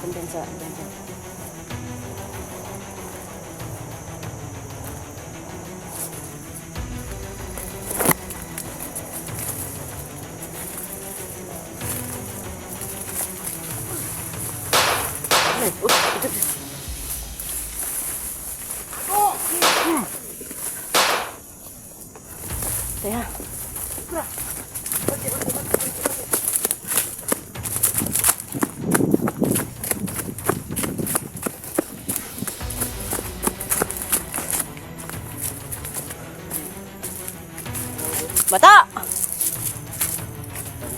Andyan sa, andyan sa. Ay, ito. Kaya. Bata!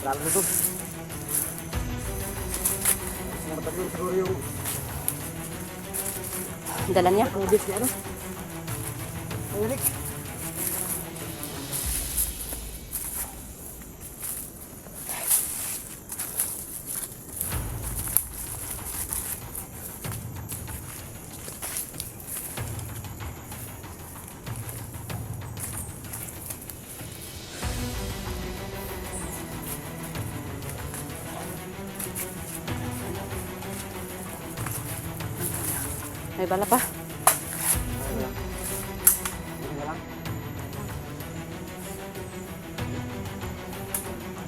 Lalo na to. Matagal siguro yung Dala niya. kubis niya, ano? Ulik. May bala pa. Ano lang? Ano lang?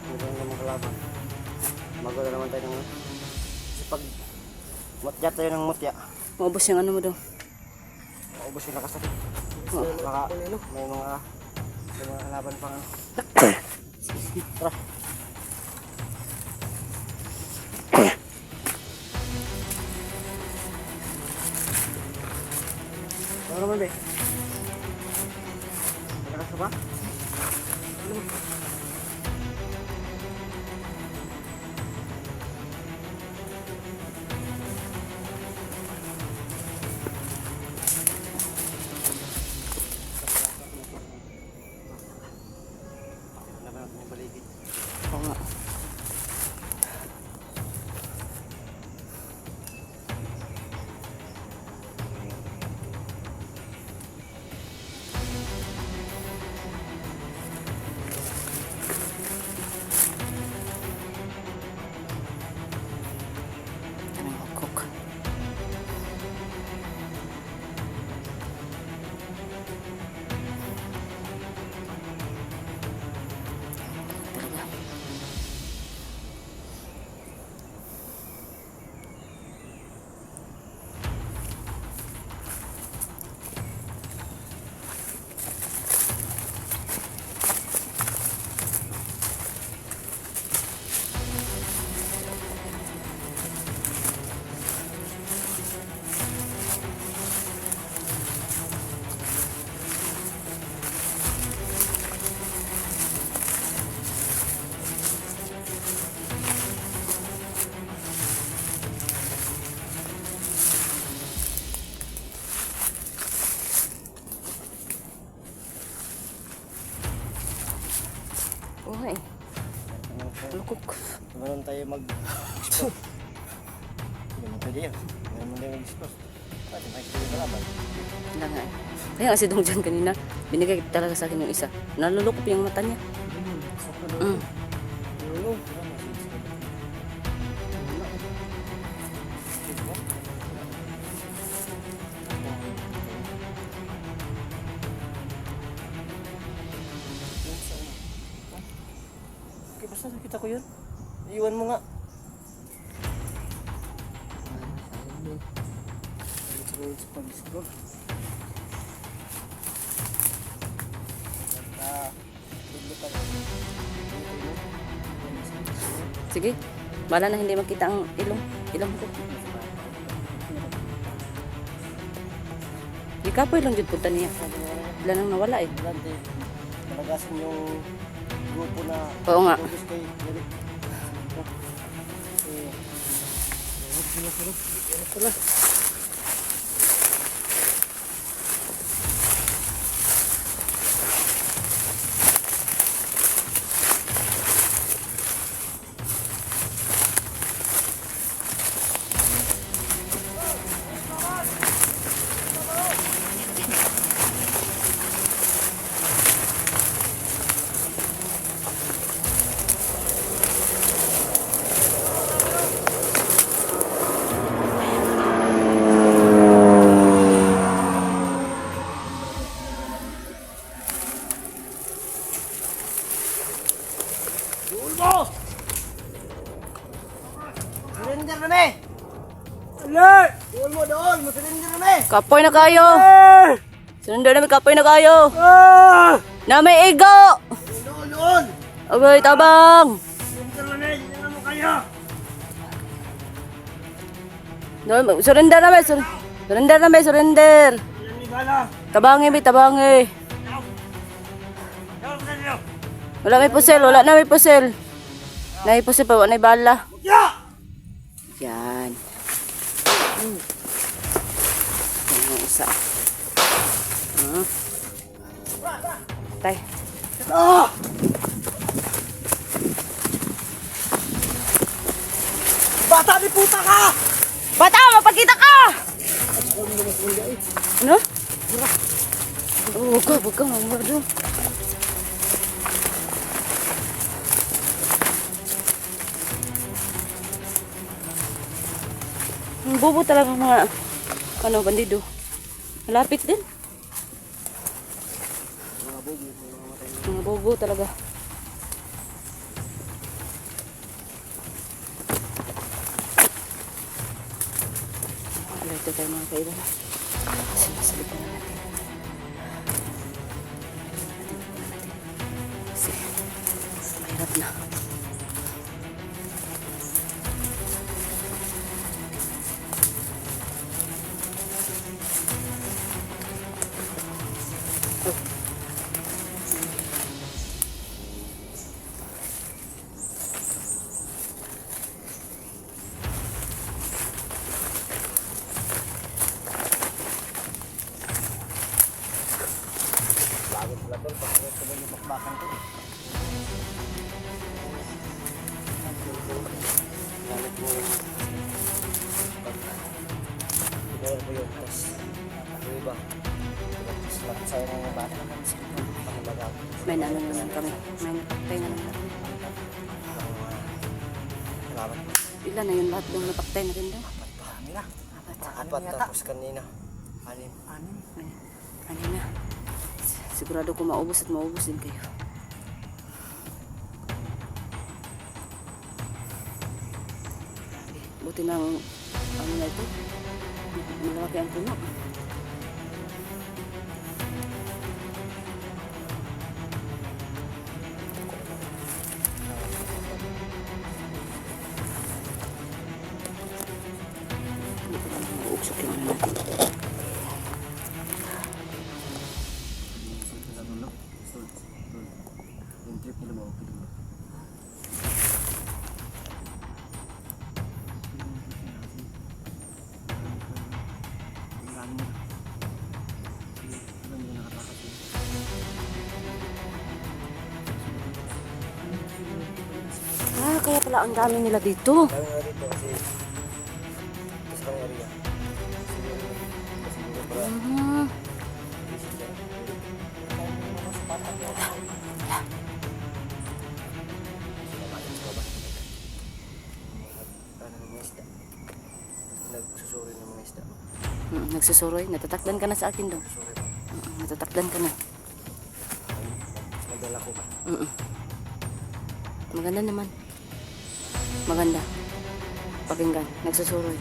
Mukhang naman kalaban. Magawa naman tayo ng ano. Kasi pag mutya tayo ng mutya, Maubos yung ano mo daw. maubos yung lakas natin. Oh. Baka may mga laban pang ano. Tara. Ano naman be? Lakas ka ba? Oo nga. Daming hukok. Talaga. Oo nga eh. Lukok. Meron tayo mag-expose. Hindi mo pwede yan. Meron mo tayo mag-expose. Pwede mag-expose ka laban. Wala nga eh. Kaya nga si Dong Jan kanina, binigay talaga sa akin yung isa. Nalulukop yung mata niya. Mm. Okay, basta nakita ko yun. Iwan mo nga. Sige. Bala na hindi makita ang ilong ko. Di kapoy lang dyan punta niya. Wala nang nawala eh. Malagasan yung grupo na Oo nga. focus kay Eric. Sila. Doon mo, doon! Masalinder na eh! Kapoy na kayo. Surrender namin, kapoy na kayo. Na may ego. Doon, doon! Okay, tabang. Masalinder na eh! Hindi mo kayo! Surrender namin, surrender namin, surrender. Ilan ni Bala? Tabangi, may tabangi. Doon, masalinder! Wala may pusel, wala na may pusel. Na may pusel pa, wala na may bala. Ya! Yan. Yan yung isa. Tay. Ah! Bata ni puta ka! Bata, mapagkita ka! Ano? Huwag ka, mamado. Ang bobo talaga mga bandido. Malapit din. Mga bobo talaga. Alerto tayo mga kailan. Sinasalip na natin. Kasi mahirap na. Bago pala doon, pag ito yung bakbakan ko. Galit mo. Pinawal ko yun, tapos ako iba. Tapos lapit sa'yo ng mga bata. Pangalaga. May nanon naman kami. May napaktay na naman. Salamat. Ilan na yun lahat ng napaktay na rin daw? Marami na. Apat. Apat tapos kanina. Anim. Ano na? Sigurado ko maubos at maubos din kayo. Buti ng ano na ito. Malaki ang puno. Mauuksok yung ano natin. Yung trip nila mo, okay naman. Ah, kaya pala ang dami nila dito. Kaya nga rito kasi sa kang area. Kasi yung para Mhm. busy dyan. Nagsusuri ng mga isda. Nagsusuroy. Natatakdan ka na sa akin daw. Susuri ba? Natatakdan ka na. Madala ko ba? Maganda naman. Maganda. Pakinggan. Nagsusuroy.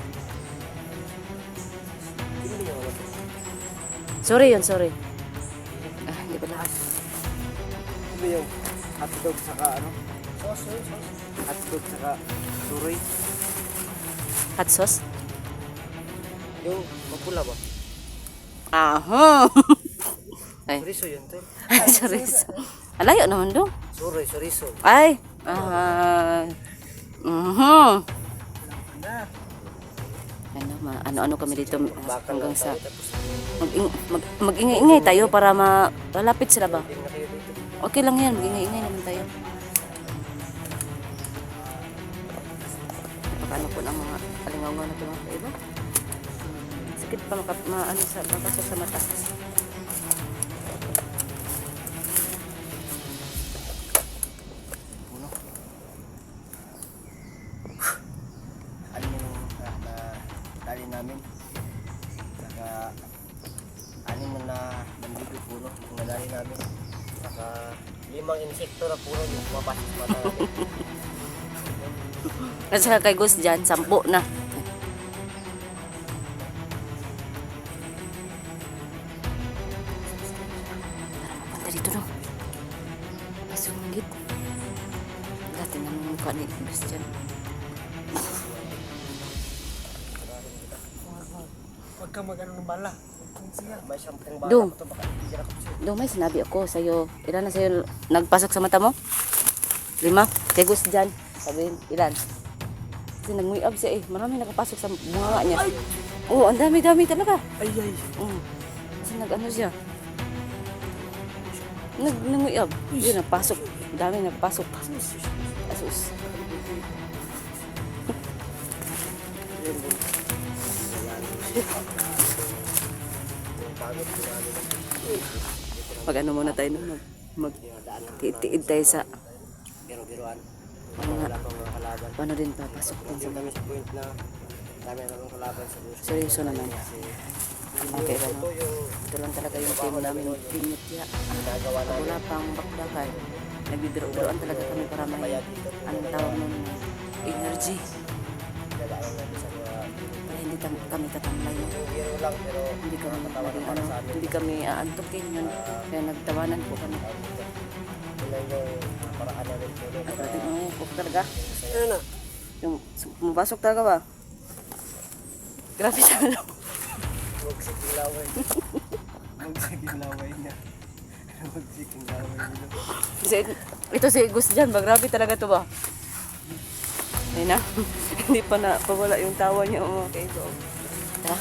Hindi niya wala. Sorry yun, sorry. Ah, hindi pala. Ano yung hotdog saka ano? Sauce. Hotdog saka suroy. Hot sauce? Yung mapula ba? Aha. Ay, Chorizo yun, te. sorry. Alayo naman daw. Suroy, chorizo. Ay. Ano kami dito hanggang sa mag-ingay-ingay tayo para malapit sila ba? Tingnan kayo dito. Okay lang yan, mag-ingay-ingay naman tayo. Napakano po ng mga alingaw-ngaw na ito mga kaiba. Sakit pa makasok sa mata. Puno. Ano yung na dali namin? Saka anim na bandido puno yung nadali namin. Saka 5 insekto na puno yung pumapasok sa mata namin. At saka kay Gus dyan, 10 na. ni Christian. Huwag kang mag-ano ng bala. May 10 bala Dong. ko to, baka hindi na kapsyo. Do may sinabi ako sa'yo. Ilan na sa'yo nagpasok sa mata mo? 5? Tegos dyan. Sabihin, ilan? Kasi nag-muiab siya eh. Marami nakapasok sa bunga niya. Oo, ang dami-dami talaga. Ay, ay. Kasi nag-ano siya. Nag-muiab. Yun, nagpasok. Dami nagpasok. Asus. Pag ano muna tayo no? Mag-tiid tayo sa Biro-biroan. mga Wala pang mga kalaban. paano din papasok din sa Yung kami sa point na dami na ng kalaban sa gusto. seryoso naman. Kasi Okay, ito ano? yung Ito lang talaga yung team namin. Team Mutya. ginagawa Pag namin. wala pang bakbakan, nagbibiro-biroan talaga kami para may Kaya dito, anong tawag nun, energy. dadaan namin sa mga Para hindi kami tatamlay. yung biro lang pero Hindi kami nakakatawa naging naman ano, sa amin. hindi kami aantukin yun. Kaya nagtawanan po kami. Yun lang yung paraan namin po. At pati mga cook talaga. Ano na? Yung pumapasok talaga ba? Grabe siya ano. Huwag siking laway. Huwag siking laway niya. Huwag siking laway niya. Kasi ito si Gus dyan ba? Grabe talaga to ba? Ayun na. Hindi pa na pawala yung tawa niya mga kaibo. Ha?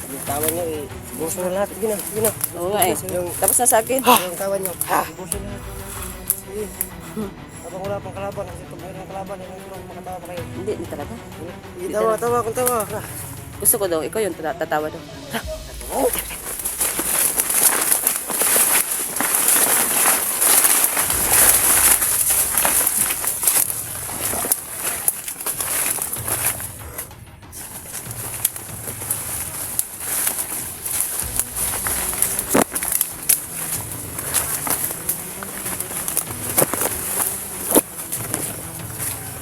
Yung tawa niya eh. Buso na lahat. Sige na. Sige na. Oo nga eh. Tapos na sa akin. Yung tawa niya. Buso na lahat. Sige. Habang wala pang kalaban. Kasi pag mayroong kalaban, hindi ko makatawa pa kayo. Hindi na talaga. Sige, tawa. Tawa kung tawa. Gusto ko daw, ikaw yung tatawa daw. Ha?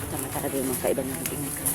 Tama talaga yung mga kaibang nag-ingay kami.